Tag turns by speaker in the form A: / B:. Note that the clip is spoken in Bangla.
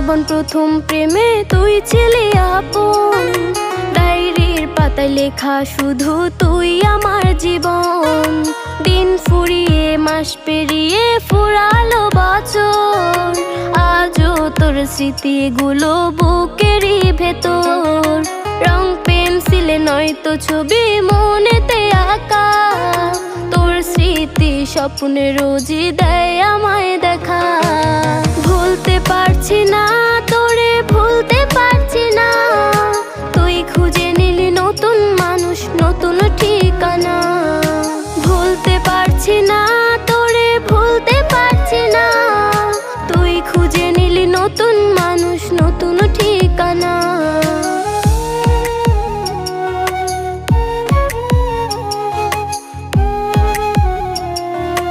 A: জীবন প্রথম প্রেমে তুই ছিলি আপন, ডায়েরির পাতায় লেখা শুধু তুই আমার জীবন। দিন ফুরিয়ে মাস পেরিয়ে ফুরালো বছর, আজও তোর স্মৃতিগুলো বুকেরই ভেতর। রং পেন্সিলে নয়তো ছবি মনেতে আঁকা, তোর স্মৃতি স্বপ্নে রোজই দেয় আমায় দেখা। ভুলতে পারছি না তোরে, ভুলতে পারছি না,